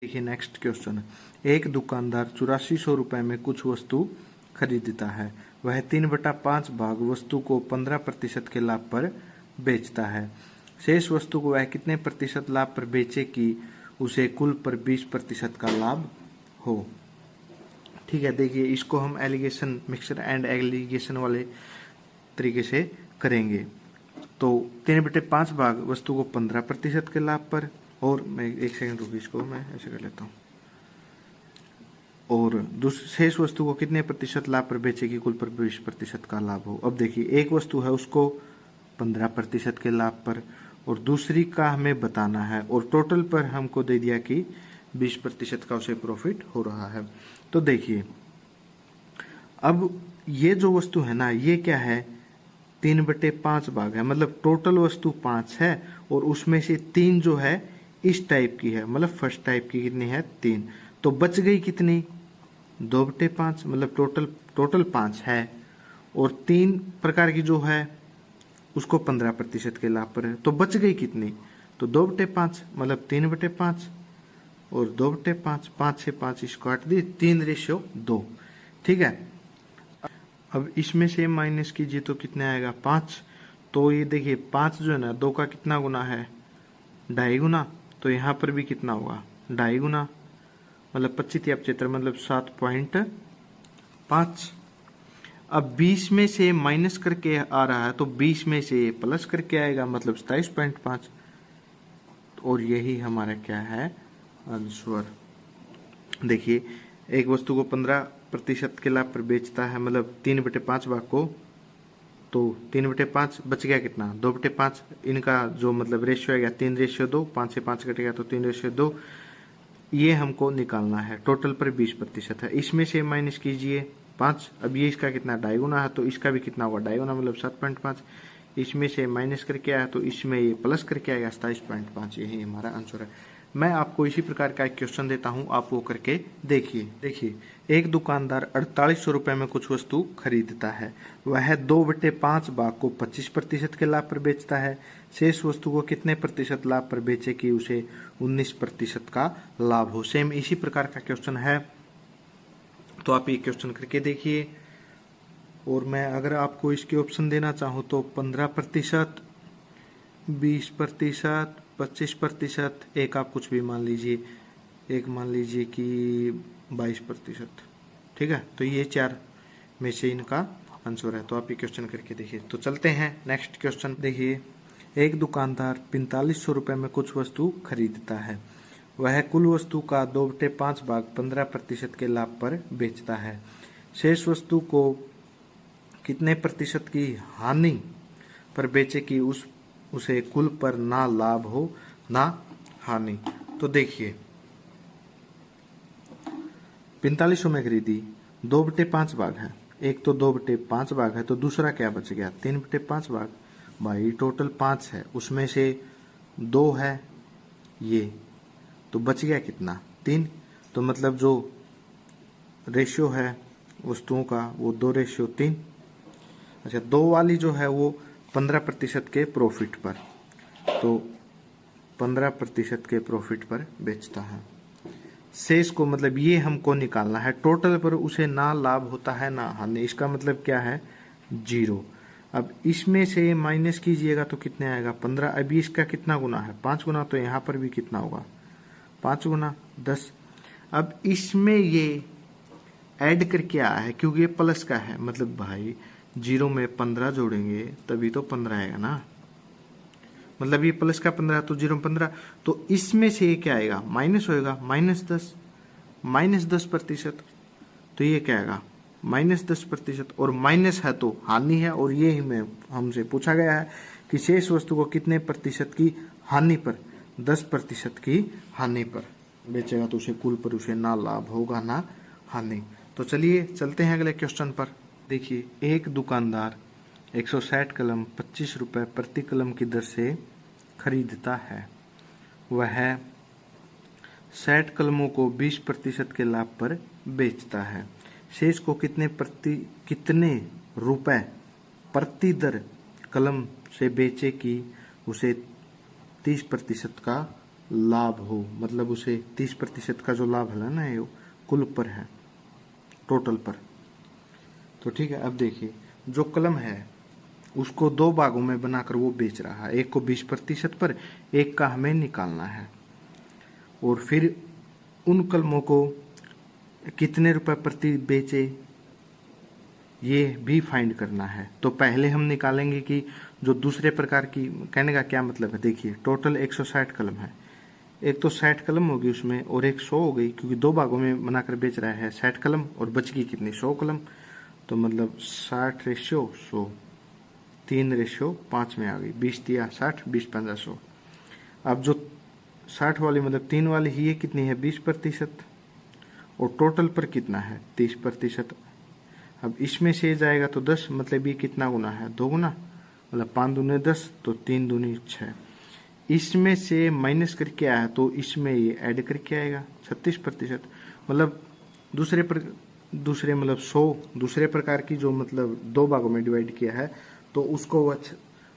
देखिए next question. एक दुकानदार 8400 रुपए में कुछ वस्तु खरीदता है। वह 3/5 भाग वस्तु को 15% के लाभ पर बेचता है। शेष वस्तु को वह कितने प्रतिशत लाभ पर बेचे कि उसे कुल पर 20% का लाभ हो। ठीक है, देखिए इसको हम एलिगेशन मिक्सचर एंड एलिगेशन वाले तरीके से करेंगे। तो 3/5 भाग वस्तु को 15% के लाभ पर, और मैं एक सेकंड रुकी, इसको मैं ऐसे कर लेता हूँ। और शेष वस्तु को कितने प्रतिशत लाभ पर बेचेगी कुल पर 20% का लाभ हो। अब देखिए एक वस्तु है उसको 15% के लाभ पर और दूसरी का हमें बताना है, और टोटल पर हमको दे दिया कि 20% का उसे प्रॉफिट हो रहा है। तो देखिए अब ये जो वस्तु है ना, ये क्या है, 3/5 भाग है, मतलब टोटल वस्तु 5 है और उसमें से 3 जो है इस टाइप की है, मतलब फर्स्ट टाइप की कितनी है, 3। तो बच गई कितनी, 2/5, मतलब टोटल 5 है और 3 प्रकार की जो है उसको 15% के लाभ पर है। तो बच गई कितनी, तो 2/5, मतलब 3/5 और 2/5, 5 से 5 इसको काट दी, 3:2। ठीक है, अब इसमें से माइनस कीजिए तो कितने आएगा, 5। तो ये देखिए 5 जो है ना, 2 का कितना गुना है, 2.5 गुना। तो यहाँ पर भी कितना होगा, 2.5 गुना, मतलब 25 मतलब 7.5। अब 20 में से माइनस करके आ रहा है तो 20 में से प्लस करके आएगा, मतलब 27.5। और यही हमारा क्या है, आंसर। देखिए एक वस्तु को 15% के लाभ पर बेचता है, मतलब 3/5 भाग को, तो 3/5 बच गया कितना, 2/5। इनका जो मतलब रेशियो आएगा 3:2, 5 से 5 कटेगा तो 3:2। ये हमको निकालना है, टोटल पर 20% है। इसमें से माइनस कीजिए 5। अब ये इसका कितना, 2.5 गुना है, तो इसका भी कितना होगा, 2.5 गुना, मतलब 7.5। इसमें से माइनस करके आया तो इसमें ये प्लस करके आएगा 27.5। यही हमारा आंसर है। मैं आपको इसी प्रकार का एक क्वेश्चन देता हूं, आप वो करके देखिए एक दुकानदार 4800 रुपए में कुछ वस्तु खरीदता है। वह 2/5 भाग को 25% के लाभ पर बेचता है। शेष वस्तु को कितने प्रतिशत लाभ पर बेचे कि उसे 19% का लाभ हो। सेम इसी प्रकार का क्वेश्चन है, तो आप ये क्वेश्चन करके देखिए। और मैं अगर आपको इसके ऑप्शन देना चाहूँ तो 15%, 20%, 25%, एक आप कुछ भी मान लीजिए, एक मान लीजिए कि 22%। ठीक है, तो ये 4 में से इनका आंसर है। तो आप ये क्वेश्चन करके देखिए। तो चलते हैं नेक्स्ट क्वेश्चन। देखिए एक दुकानदार 4500 रुपए में कुछ वस्तु खरीदता है। वह कुल वस्तु का 2/5 भाग 15% के लाभ पर बेचता है। शेष वस्तु को कितने प्रतिशत की हानि पर बेचे कि उसे कुल पर ना लाभ हो ना हानि। तो देखिए 4500 में खरीदी, 2/5 भाग है, एक तो 2/5 भाग है, तो दूसरा क्या बच गया, 3/5 भाग। भाई टोटल 5 है, उसमें से 2 है ये, तो बच गया कितना, 3। तो मतलब जो रेशियो है वस्तुओं का वो 2:3। अच्छा, 2 वाली जो है वो 15% के प्रॉफिट पर, तो 15% के प्रॉफिट पर बेचता है। शेष को मतलब ये हमको निकालना है, टोटल पर उसे ना लाभ होता है ना हानि, इसका मतलब क्या है, 0। अब इसमें से माइनस कीजिएगा तो कितने आएगा, 15। अभी इसका कितना गुना है, 5 गुना, तो यहाँ पर भी कितना होगा, 5 गुना 10। अब इसमें ये ऐड करके आया है क्योंकि ये प्लस का है, मतलब भाई 0 में 15 जोड़ेंगे तभी तो 15 आएगा ना, मतलब ये प्लस का 15 तो 0 में 15। तो इसमें से ये क्या आएगा, माइनस होएगा, -10%। तो ये क्या आएगा, -10%। और माइनस है तो हानि है, और ये ही में हमसे पूछा गया है कि शेष वस्तु को कितने प्रतिशत की हानि पर, 10% की हानि पर बेचेगा तो उसे कुल पर उसे ना लाभ होगा ना हानि। तो चलिए चलते हैं अगले क्वेश्चन पर। देखिए एक दुकानदार 160 कलम 25 रुपए प्रति कलम की दर से खरीदता है। वह 60 कलमों को 20% के लाभ पर बेचता है। शेष को कितने रुपए प्रति दर कलम से बेचे कि उसे 30% का लाभ हो, मतलब उसे 30% का जो लाभ है ना, ये कुल पर है, टोटल पर। तो ठीक है, अब देखिए जो कलम है उसको दो भागों में बनाकर वो बेच रहा है, एक को 20% पर, एक का हमें निकालना है। और फिर उन कलमों को कितने रुपए प्रति बेचे ये भी फाइंड करना है। तो पहले हम निकालेंगे कि जो दूसरे प्रकार की, कहने का क्या मतलब है, देखिए टोटल 160 कलम है, एक तो 60 कलम होगी उसमें और एक 100 हो गई, क्योंकि दो भागों में बनाकर बेच रहा है 60 कलम और बच गई कितनी, 100 कलम। तो मतलब 60/100, 3/5 में आ गई, 20 दिया 60, 20 × 100। अब जो 60 वाली मतलब 3 वाली ही, ये कितनी है, 20%, और टोटल पर कितना है, 30%। अब इसमें से जाएगा तो 10, मतलब ये कितना गुना है, 2 गुना, मतलब 5 दूनी 10, तो 3 दूनी 6। इसमें से माइनस करके आया तो इसमें ये ऐड करके आएगा 36%। मतलब दूसरे मतलब 100 दूसरे प्रकार की जो मतलब दो भागों में डिवाइड किया है, तो उसको वह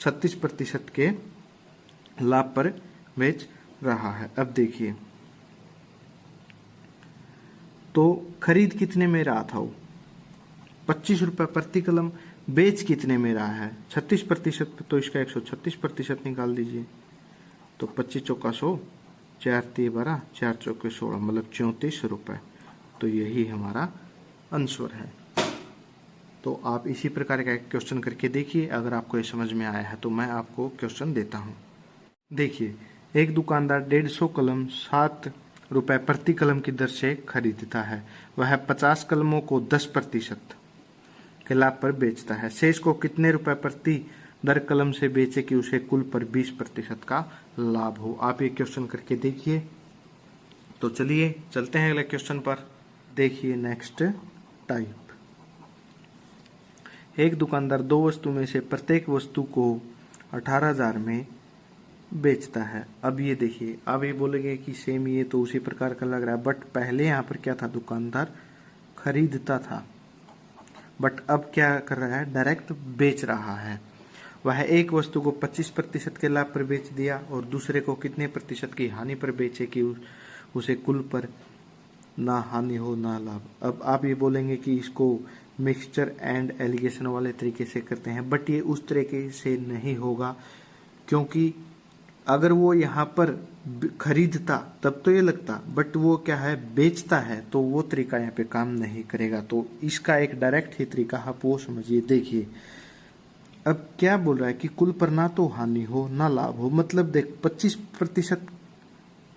36% के लाभ पर बेच रहा है। अब देखिए तो खरीद कितने में रहा था वो, 25 रुपए प्रति कलम, बेच कितने में रहा है 36%, तो इसका 136% निकाल दीजिए। तो 25 चौका 100, 4 × 12, 4 चौके 16, मतलब 34 रुपए। तो यही हमारा आंसर है। तो आप इसी प्रकार का एक क्वेश्चन करके देखिए, अगर आपको ये समझ में आया है तो मैं आपको क्वेश्चन देता हूँ। देखिए एक दुकानदार 150 कलम 7 रुपए प्रति कलम की दर से खरीदता है। वह 50 कलमों को 10% के लाभ पर बेचता है। शेष को कितने रुपए प्रति दर कलम से बेचे कि उसे कुल पर 20% का लाभ हो। आप ये क्वेश्चन करके देखिए। तो चलिए चलते हैं अगले क्वेश्चन पर। देखिए नेक्स्ट टाइप, एक दुकानदार दो वस्तु में से प्रत्येक वस्तु को 18,000 में बेचता है। अब ये देखिए, अब ये बोलेंगे कि सेम ये तो उसी प्रकार का लग रहा है, बट पहले यहाँ पर क्या था, दुकानदार खरीदता था, बट अब क्या कर रहा है, डायरेक्ट बेच रहा है। वह एक वस्तु को 25% के लाभ पर बेच दिया और दूसरे को कितने प्रतिशत की हानि पर बेचे कि उसे कुल पर ना हानि हो ना लाभ। अब आप ये बोलेंगे कि इसको मिक्सचर एंड एलिगेशन वाले तरीके से करते हैं, बट ये उस तरीके से नहीं होगा, क्योंकि अगर वो यहाँ पर खरीदता तब तो ये लगता, बट वो क्या है, बेचता है, तो वो तरीका यहाँ पे काम नहीं करेगा। तो इसका एक डायरेक्ट ही तरीका आप वो समझिए। देखिए अब क्या बोल रहा है कि कुल पर ना तो हानि हो ना लाभ हो, मतलब देख 25%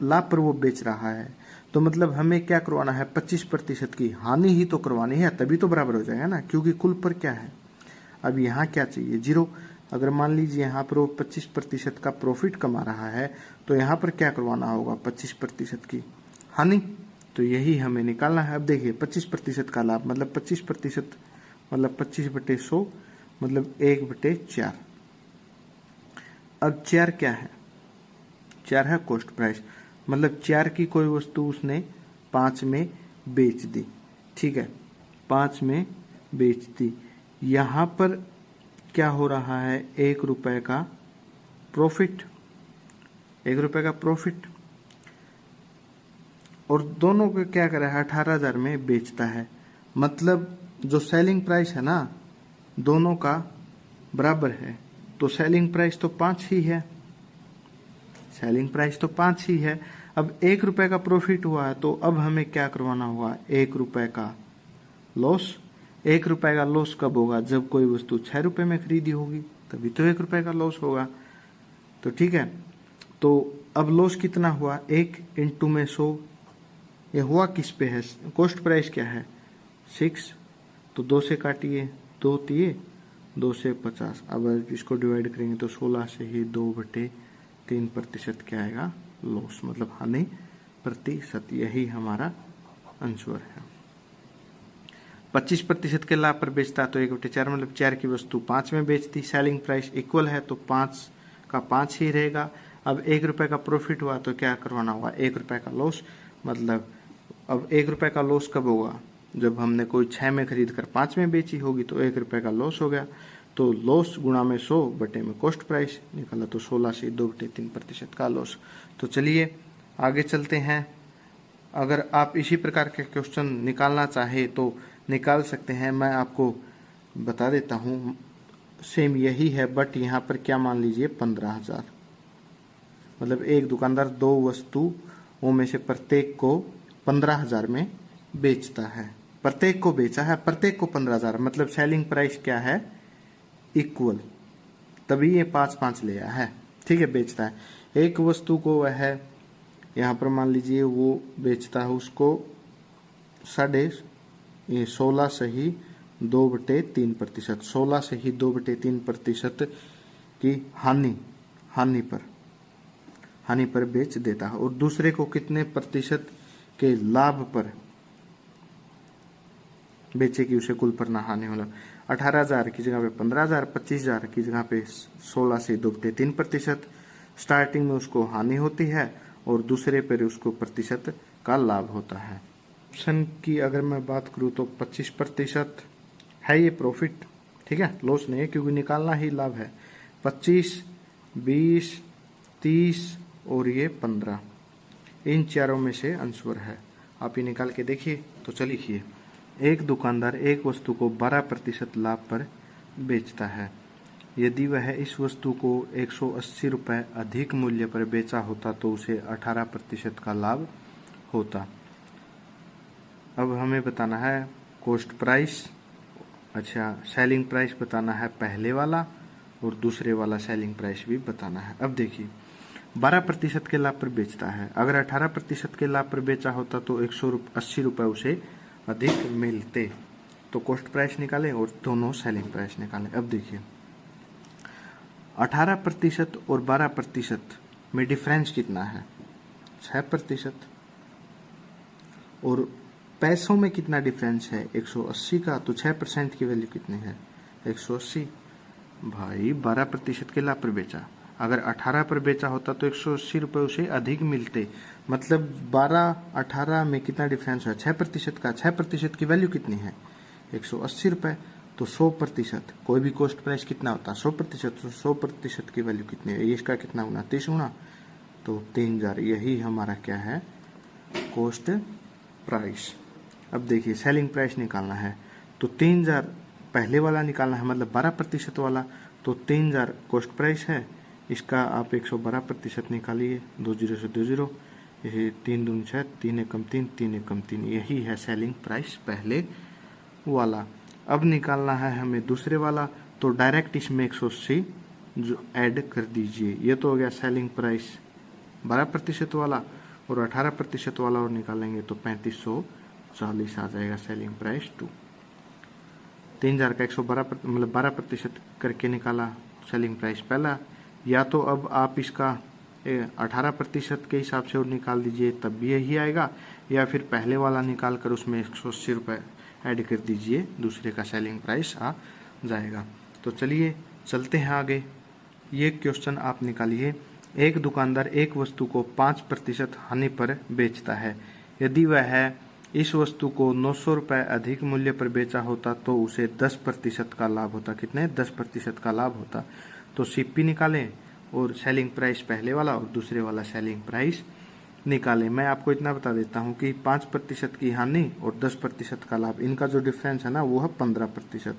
लाभ पर वो बेच रहा है, तो मतलब हमें क्या करवाना है, 25% की हानि ही तो करवानी है, तभी तो बराबर हो जाएगा ना, क्योंकि कुल पर क्या है, अब यहाँ क्या चाहिए, 0। अगर मान लीजिए यहाँ पर वो 25% का प्रॉफिट कमा रहा है, तो यहाँ पर क्या करवाना होगा, 25% की हानि। तो यही हमें निकालना है। अब देखिए 25% का लाभ मतलब 25% मतलब 25/100 मतलब 1/4। अब 4 क्या है, 4 है कॉस्ट प्राइस, मतलब 4 की कोई वस्तु उसने 5 में बेच दी, ठीक है, 5 में बेच दी। यहाँ पर क्या हो रहा है, 1 रुपए का प्रॉफिट, 1 रुपए का प्रॉफिट, और दोनों को क्या कर रहा है, 18,000 में बेचता है। मतलब जो सेलिंग प्राइस है ना, दोनों का बराबर है, तो सेलिंग प्राइस तो 5 ही है, सेलिंग प्राइस तो 5 ही है। अब 1 रुपए का प्रॉफिट हुआ है, तो अब हमें क्या करवाना होगा, 1 रुपए का लॉस। 1 रुपए का लॉस कब होगा, जब कोई वस्तु 6 रुपए में खरीदी होगी, तभी तो 1 रुपए का लॉस होगा। तो ठीक है, तो अब लॉस कितना हुआ, 1 इंटू में 100, ये हुआ किस पे है, कॉस्ट प्राइस क्या है 6, तो 2 से काटिए, 2 तिये 2 से 50। अब इसको डिवाइड करेंगे तो 16 से ही 2/3% क्या आएगा, लॉस, मतलब हानि प्रतिशत। यही हमारा आंसर है। 25% के लाभ पर बेचता तो 1/4, मतलब 4 की वस्तु 5 में बेचती, सेलिंग प्राइस इक्वल है तो 5 का 5 ही रहेगा। अब 1 रुपए का प्रॉफिट हुआ तो क्या करवाना होगा, 1 रुपए का लॉस, मतलब अब 1 रुपए का लॉस कब होगा, जब हमने कोई 6 में खरीद कर 5 में बेची होगी, तो 1 रुपए का लॉस हो गया। तो लॉस गुणा में 100 बटे में कॉस्ट प्राइस निकाला, तो 16 से 2/3% का लॉस। तो चलिए आगे चलते हैं। अगर आप इसी प्रकार के क्वेश्चन निकालना चाहे तो निकाल सकते हैं। मैं आपको बता देता हूँ, सेम यही है, बट यहाँ पर क्या मान लीजिए 15,000। मतलब एक दुकानदार दो वस्तुओं में से प्रत्येक को 15,000 में बेचता है। प्रत्येक को बेचा है, प्रत्येक को 15,000, मतलब सेलिंग प्राइस क्या है, इक्वल, तभी ये 5-5 ले आया है। ठीक है, बेचता है एक वस्तु को, वह यहाँ पर मान लीजिए वो बेचता है उसको 16 से ही 2/3%, 16 से ही 2/3% की हानि पर बेच देता है। और दूसरे को कितने प्रतिशत के लाभ पर बेचे कि उसे कुल पर ना हानि, मतलब 18,000 की जगह पे 15,000, 25,000 की जगह पे 16 से 2/3%। स्टार्टिंग में उसको हानि होती है और दूसरे पर उसको प्रतिशत का लाभ होता है। ऑप्शन की अगर मैं बात करूँ तो 25% है ये प्रॉफिट। ठीक है, लॉस नहीं है क्योंकि निकालना ही लाभ है। 25, 20, 30 और ये 15, इन चारों में से आंसर है। आप ये निकाल के देखिए। तो चलिए लिखिए, एक दुकानदार एक वस्तु को 12% लाभ पर बेचता है। यदि वह इस वस्तु को 180 रुपये अधिक मूल्य पर बेचा होता तो उसे 18% का लाभ होता। अब हमें बताना है कॉस्ट प्राइस, अच्छा सेलिंग प्राइस बताना है पहले वाला, और दूसरे वाला सेलिंग प्राइस भी बताना है। अब देखिए 12% के लाभ पर बेचता है। अगर 18% के लाभ पर बेचा होता तो 180 रुपये उसे अधिक मिलते। तो कॉस्ट प्राइस निकालें और दोनों सेलिंग प्राइस निकालें। अब देखिए 18% और 12% में डिफरेंस कितना है, 6%। और पैसों में कितना डिफरेंस है, 180 का, तो 6% की वैल्यू कितनी है, 180। भाई 12% के लाभ पर बेचा, अगर 18 पर बेचा होता तो 180 रुपये उसे अधिक मिलते। मतलब 12-18 में कितना डिफरेंस है, 6% का। 6% की वैल्यू कितनी है, 180 रुपये। तो 100%, कोई भी कॉस्ट प्राइस कितना होता है, 100%। तो 100% की वैल्यू कितनी है, इसका कितना गुना, 30 गुना, तो 3,000। यही हमारा क्या है, कॉस्ट प्राइस। अब देखिए सेलिंग प्राइस निकालना है तो 3,000 पहले वाला निकालना है, मतलब 12% वाला। तो 3,000 कॉस्ट प्राइस है, इसका आप 112% निकालिए, 2 0 से 2 0, यही 3 दूनी 6, 3 एकम 3, 3 एकम 3, यही है सेलिंग प्राइस पहले वाला। अब निकालना है हमें दूसरे वाला, तो डायरेक्ट इसमें 180 जो ऐड कर दीजिए। ये तो हो गया सेलिंग प्राइस 12% वाला, और 18% वाला और निकालेंगे तो 3540 आ जाएगा सेलिंग प्राइस 2। 3,000 का 112 मतलब 12% करके निकाला सेलिंग प्राइस पहला। या तो अब आप इसका 18% के हिसाब से और निकाल दीजिए, तब भी यही आएगा, या फिर पहले वाला निकाल कर उसमें 180 रुपये ऐड कर दीजिए, दूसरे का सेलिंग प्राइस आ जाएगा। तो चलिए चलते हैं आगे। ये क्वेश्चन आप निकालिए, एक दुकानदार एक वस्तु को 5% हानि पर बेचता है। यदि वह इस वस्तु को 900 रुपये अधिक मूल्य पर बेचा होता तो उसे 10% का लाभ होता। कितने, 10% का लाभ होता। तो सीपी निकालें और सेलिंग प्राइस पहले वाला और दूसरे वाला सेलिंग प्राइस निकालें। मैं आपको इतना बता देता हूँ कि 5% की हानि और 10% का लाभ, इनका जो डिफरेंस है ना वो है 15%।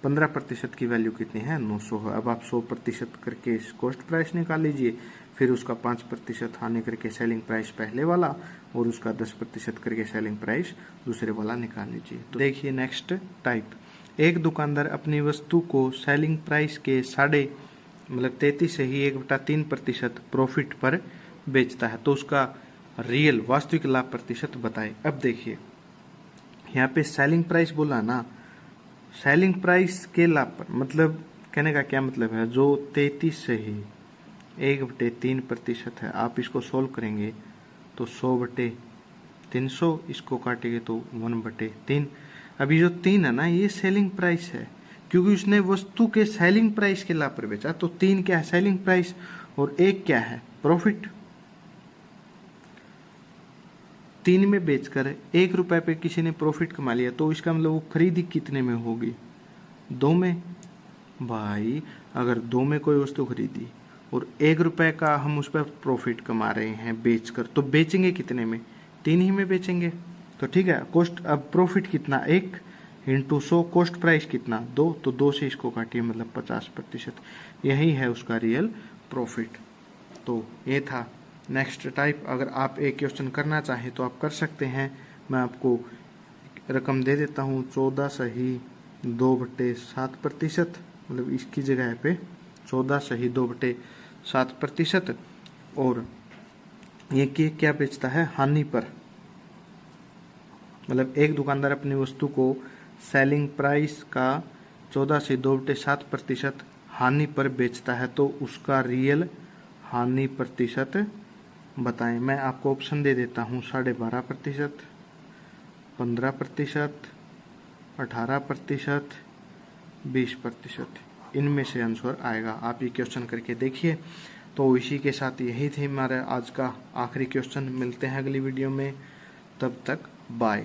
15% की वैल्यू कितनी है, 900 है। अब आप 100% करके कॉस्ट प्राइस निकाल लीजिए, फिर उसका 5% हानि करके सेलिंग प्राइस पहले वाला और उसका 10% करके सेलिंग प्राइस दूसरे वाला निकाल लीजिए। तो देखिए नेक्स्ट टाइप, एक दुकानदार अपनी वस्तु को सेलिंग प्राइस के 33 से ही 1/3% प्रॉफिट पर बेचता है, तो उसका रियल वास्तविक लाभ प्रतिशत बताए। अब देखिए यहाँ पे सेलिंग प्राइस बोला ना, सेलिंग प्राइस के लाभ पर, मतलब कहने का क्या मतलब है, जो 33 से ही 1/3% है, आप इसको सोल्व करेंगे तो 100/300, इसको काटेंगे तो 1/3। अभी जो 3 है ना, ये सेलिंग प्राइस है, क्योंकि उसने वस्तु के सेलिंग प्राइस के लाभ पर बेचा। तो 3 क्या है, सेलिंग प्राइस, और 1 क्या है, प्रॉफिट। 3 में बेचकर 1 रुपए पे किसी ने प्रॉफिट कमा लिया, तो इसका मतलब वो खरीदी कितने में होगी, 2 में। भाई अगर 2 में कोई वस्तु खरीदी और 1 रुपए का हम उस पर प्रॉफिट कमा रहे हैं बेचकर, तो बेचेंगे कितने में, 3 ही में बेचेंगे। तो ठीक है, कॉस्ट अब प्रॉफिट कितना 1 इंटू 100, कॉस्ट प्राइस कितना 2, तो 2 से इसको काटिए मतलब 50%, यही है उसका रियल प्रॉफिट। तो ये था नेक्स्ट टाइप। अगर आप एक क्वेश्चन करना चाहें तो आप कर सकते हैं। मैं आपको रकम दे देता हूँ 14 सही 2/7%, मतलब इसकी जगह पे 14 सही 2/7%। और ये क्या बेचता है, हानि पर, मतलब एक दुकानदार अपनी वस्तु को सेलिंग प्राइस का 14 से 2/7% हानि पर बेचता है, तो उसका रियल हानि प्रतिशत बताएं। मैं आपको ऑप्शन दे देता हूँ 12.5%, 15%, 18%, 20%, इनमें से आंसर आएगा। आप ये क्वेश्चन करके देखिए। तो इसी के साथ यही थे हमारा आज का आखिरी क्वेश्चन। मिलते हैं अगली वीडियो में, तब तक बाय।